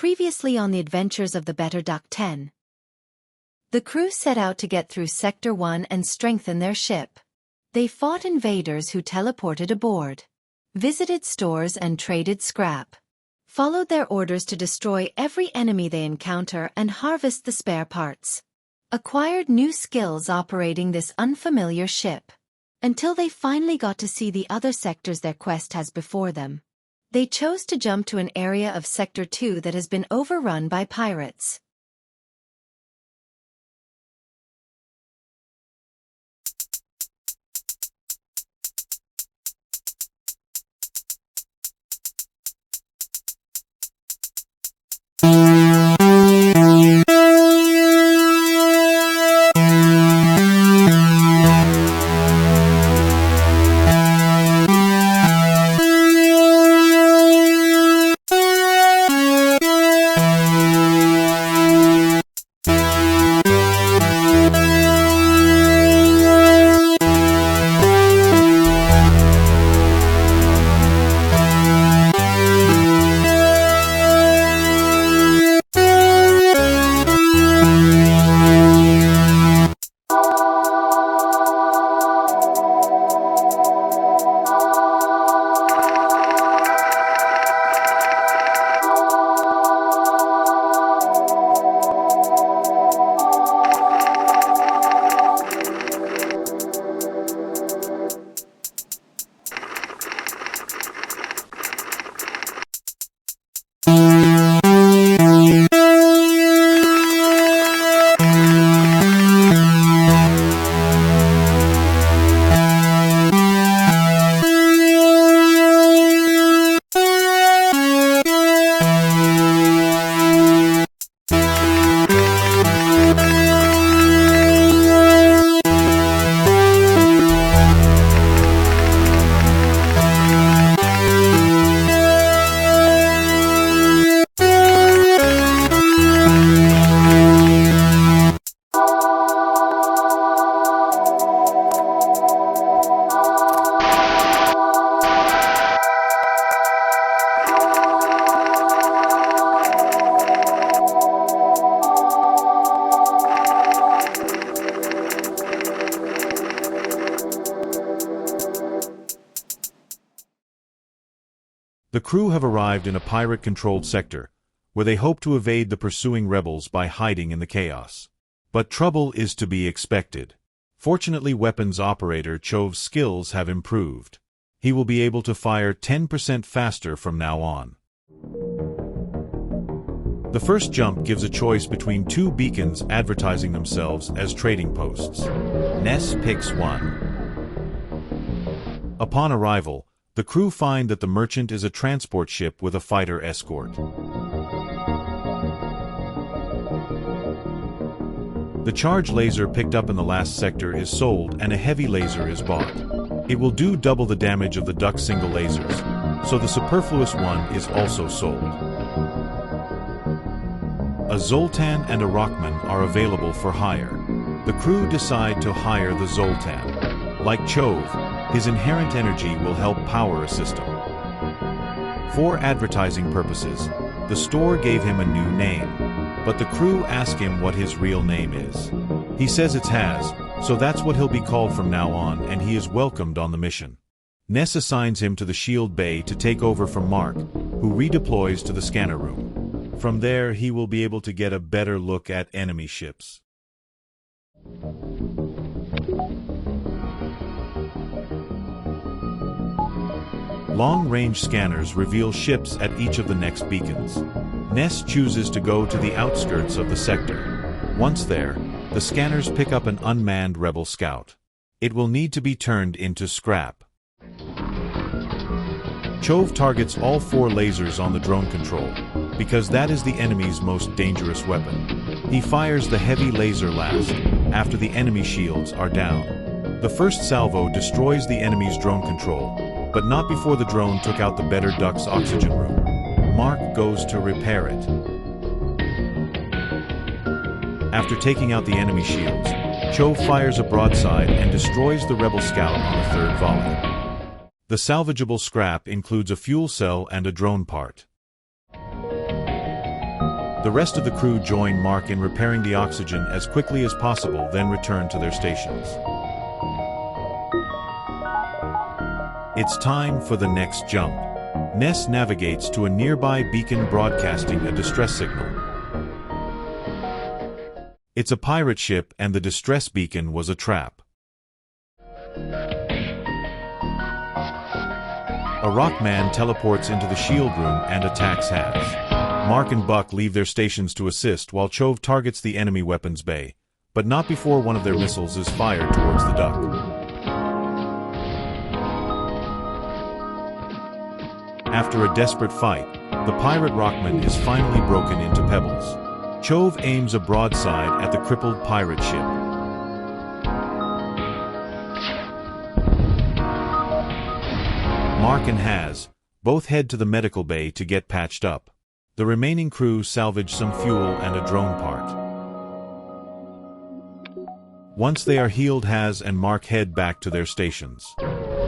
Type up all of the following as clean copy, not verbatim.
Previously on the adventures of the Better Duck 10. The crew set out to get through Sector 1 and strengthen their ship. They fought invaders who teleported aboard, visited stores and traded scrap, followed their orders to destroy every enemy they encounter and harvest the spare parts, acquired new skills operating this unfamiliar ship, until they finally got to see the other sectors their quest has before them. They chose to jump to an area of Sector 2 that has been overrun by pirates. The crew have arrived in a pirate-controlled sector, where they hope to evade the pursuing rebels by hiding in the chaos. But trouble is to be expected. Fortunately, weapons operator Chov's skills have improved. He will be able to fire 10% faster from now on. The first jump gives a choice between two beacons advertising themselves as trading posts. Ness picks one. Upon arrival, the crew find that the merchant is a transport ship with a fighter escort. The charge laser picked up in the last sector is sold and a heavy laser is bought. It will do double the damage of the Duck's single lasers, so the superfluous one is also sold. A Zoltan and a Rockman are available for hire. The crew decide to hire the Zoltan. Like Chov, his inherent energy will help power a system. For advertising purposes, the store gave him a new name, but the crew ask him what his real name is. He says it's Hazz, so that's what he'll be called from now on, and he is welcomed on the mission. Ness assigns him to the shield bay to take over from Mark, who redeploys to the scanner room. From there, he will be able to get a better look at enemy ships. Long-range scanners reveal ships at each of the next beacons. Ness chooses to go to the outskirts of the sector. Once there, the scanners pick up an unmanned rebel scout. It will need to be turned into scrap. Chov targets all 4 lasers on the drone control, because that is the enemy's most dangerous weapon. He fires the heavy laser last, after the enemy shields are down. The first salvo destroys the enemy's drone control, but not before the drone took out the Better Duck's oxygen room. Mark goes to repair it. After taking out the enemy shields, Chov fires a broadside and destroys the rebel scout on the 3rd volley. The salvageable scrap includes a fuel cell and a drone part. The rest of the crew join Mark in repairing the oxygen as quickly as possible, then return to their stations. It's time for the next jump. Ness navigates to a nearby beacon broadcasting a distress signal. It's a pirate ship, and the distress beacon was a trap. A rockman teleports into the shield room and attacks Hazz. Mark and Buck leave their stations to assist while Chove targets the enemy weapons bay, but not before one of their missiles is fired towards the duck. After a desperate fight, the pirate rockman is finally broken into pebbles. Chove aims a broadside at the crippled pirate ship. Mark and Hazz both head to the medical bay to get patched up. The remaining crew salvage some fuel and a drone part. Once they are healed, Hazz and Mark head back to their stations.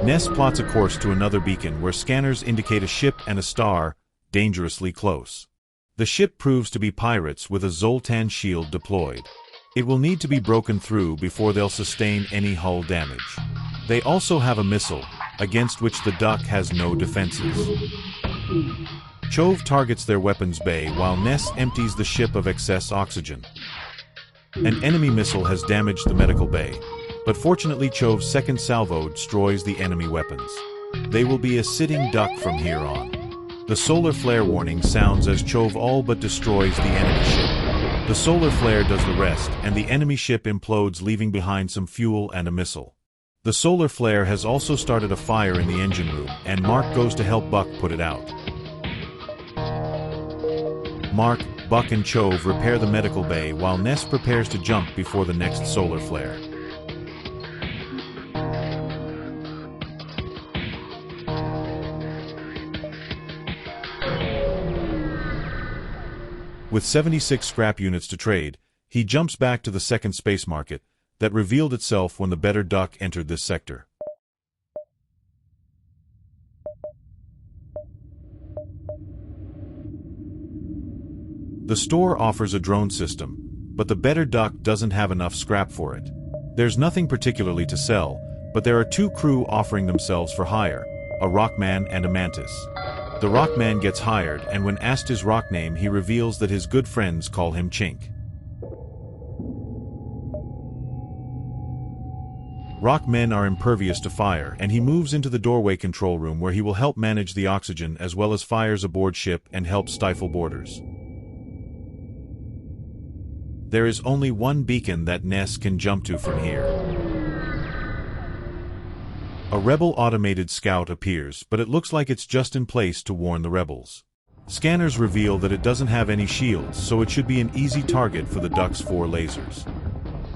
Ness plots a course to another beacon where scanners indicate a ship and a star, dangerously close. The ship proves to be pirates with a Zoltan shield deployed. It will need to be broken through before they'll sustain any hull damage. They also have a missile, against which the duck has no defenses. Chove targets their weapons bay while Ness empties the ship of excess oxygen. An enemy missile has damaged the medical bay, but fortunately Chove's second salvo destroys the enemy weapons. They will be a sitting duck from here on. The solar flare warning sounds as Chove all but destroys the enemy ship. The solar flare does the rest, and the enemy ship implodes, leaving behind some fuel and a missile. The solar flare has also started a fire in the engine room, and Mark goes to help Buck put it out. Mark, Buck and Chove repair the medical bay while Ness prepares to jump before the next solar flare. With 76 scrap units to trade, he jumps back to the second space market that revealed itself when the better duck entered this sector. The store offers a drone system, but the better duck doesn't have enough scrap for it. There's nothing particularly to sell, but there are two crew offering themselves for hire, a rockman and a mantis. The rockman gets hired, and when asked his rock name, he reveals that his good friends call him Chink. Rockmen are impervious to fire, and he moves into the doorway control room where he will help manage the oxygen as well as fires aboard ship and help stifle boarders. There is only one beacon that Ness can jump to from here. A rebel automated scout appears, but it looks like it's just in place to warn the rebels. Scanners reveal that it doesn't have any shields, so it should be an easy target for the duck's 4 lasers.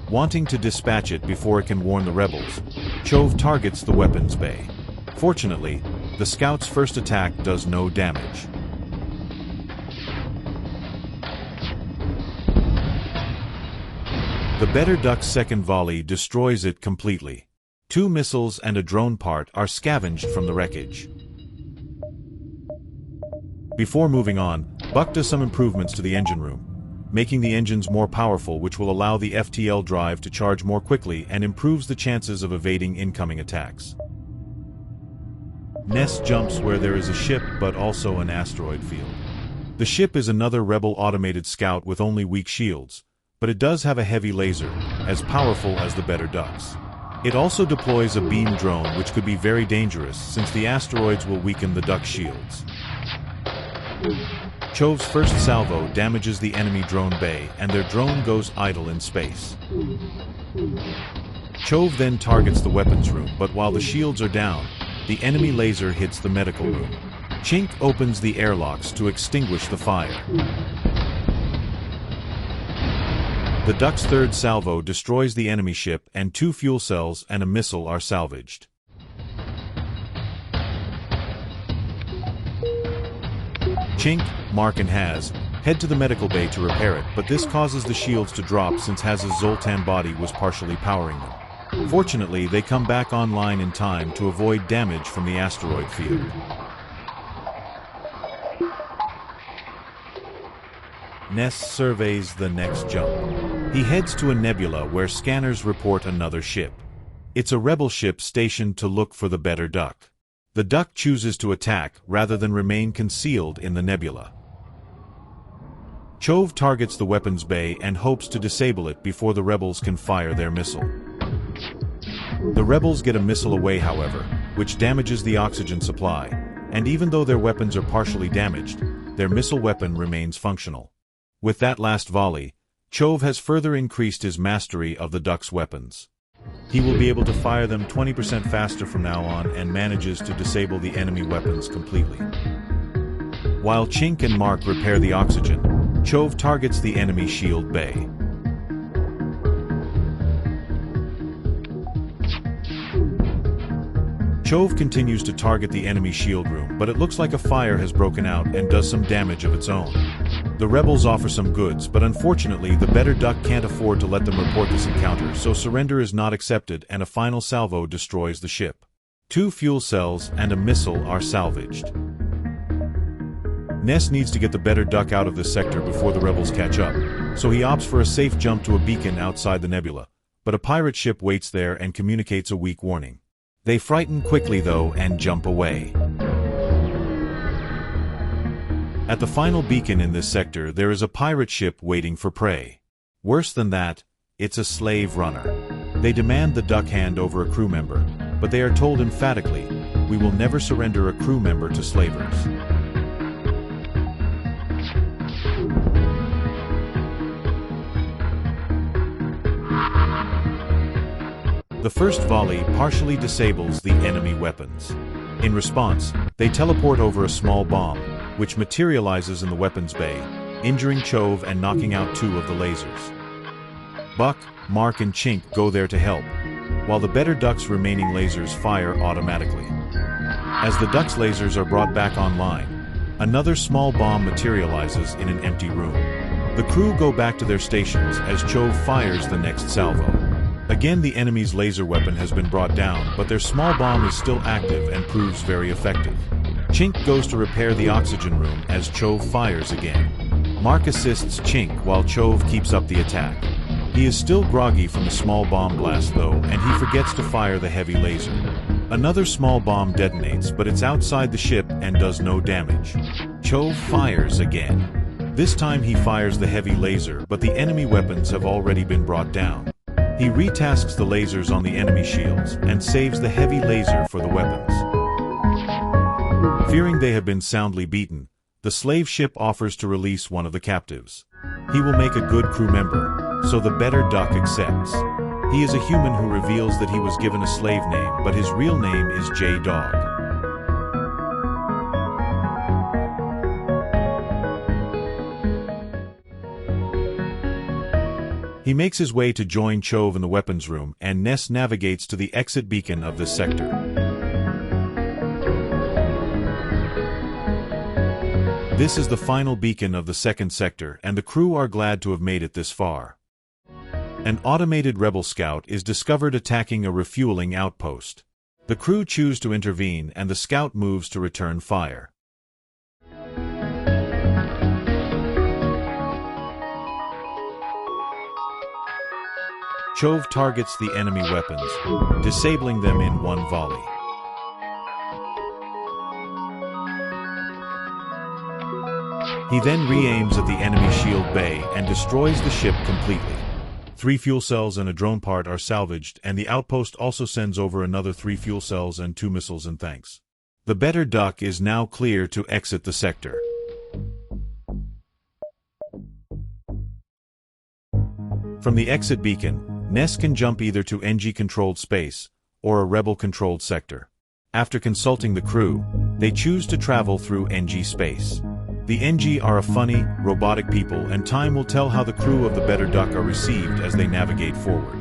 Wanting to dispatch it before it can warn the rebels, Chove targets the weapons bay. Fortunately, the scout's first attack does no damage. The better duck's second volley destroys it completely. 2 missiles and a drone part are scavenged from the wreckage. Before moving on, Buck does some improvements to the engine room, making the engines more powerful, which will allow the FTL drive to charge more quickly and improves the chances of evading incoming attacks. Ness jumps where there is a ship but also an asteroid field. The ship is another rebel automated scout with only weak shields, but it does have a heavy laser, as powerful as the better ducks. It also deploys a beam drone, which could be very dangerous since the asteroids will weaken the duck's shields. Chove's first salvo damages the enemy drone bay, and their drone goes idle in space. Chove then targets the weapons room, but while the shields are down, the enemy laser hits the medical room. Chink opens the airlocks to extinguish the fire. The duck's third salvo destroys the enemy ship, and 2 fuel cells and a missile are salvaged. Chink, Mark and Hazz head to the medical bay to repair it, but this causes the shields to drop since Hazz's Zoltan body was partially powering them. Fortunately, they come back online in time to avoid damage from the asteroid field. Ness surveys the next jump. He heads to a nebula where scanners report another ship. It's a rebel ship stationed to look for the better duck. The duck chooses to attack rather than remain concealed in the nebula. Chove targets the weapons bay and hopes to disable it before the rebels can fire their missile. The rebels get a missile away, however, which damages the oxygen supply, and even though their weapons are partially damaged, their missile weapon remains functional. With that last volley, Chove has further increased his mastery of the duck's weapons. He will be able to fire them 20% faster from now on and manages to disable the enemy weapons completely. While Chink and Mark repair the oxygen, Chove targets the enemy shield bay. Chove continues to target the enemy shield room, but it looks like a fire has broken out and does some damage of its own. The rebels offer some goods, but unfortunately the better duck can't afford to let them report this encounter, so surrender is not accepted and a final salvo destroys the ship. 2 fuel cells and a missile are salvaged. Ness needs to get the better duck out of this sector before the rebels catch up, so he opts for a safe jump to a beacon outside the nebula, but a pirate ship waits there and communicates a weak warning. They frighten quickly though and jump away. At the final beacon in this sector there is a pirate ship waiting for prey. Worse than that, it's a slave runner. They demand the duck hand over a crew member, but they are told emphatically, "We will never surrender a crew member to slavers." The first volley partially disables the enemy weapons. In response, they teleport over a small bomb, which materializes in the weapons bay, injuring Chove and knocking out 2 of the lasers. Buck, Mark and Chink go there to help, while the better duck's remaining lasers fire automatically. As the duck's lasers are brought back online, another small bomb materializes in an empty room. The crew go back to their stations as Chove fires the next salvo. Again, the enemy's laser weapon has been brought down, but their small bomb is still active and proves very effective. Chink goes to repair the oxygen room as Chove fires again. Mark assists Chink while Chove keeps up the attack. He is still groggy from the small bomb blast though, and he forgets to fire the heavy laser. Another small bomb detonates, but it's outside the ship and does no damage. Chove fires again. This time he fires the heavy laser, but the enemy weapons have already been brought down. He retasks the lasers on the enemy shields and saves the heavy laser for the weapons. Fearing they have been soundly beaten, the slave ship offers to release one of the captives. He will make a good crew member, so the better duck accepts. He is a human who reveals that he was given a slave name, but his real name is J-Dog. He makes his way to join Chove in the weapons room, and Ness navigates to the exit beacon of this sector. This is the final beacon of the second sector, and the crew are glad to have made it this far. An automated rebel scout is discovered attacking a refueling outpost. The crew choose to intervene, and the scout moves to return fire. Chove targets the enemy weapons, disabling them in one volley. He then re-aims at the enemy shield bay and destroys the ship completely. 3 fuel cells and a drone part are salvaged, and the outpost also sends over another 3 fuel cells and 2 missiles in thanks. The better duck is now clear to exit the sector. From the exit beacon, Ness can jump either to NG-controlled space or a rebel-controlled sector. After consulting the crew, they choose to travel through NG space. The NG are a funny, robotic people, and time will tell how the crew of the better duck are received as they navigate forward.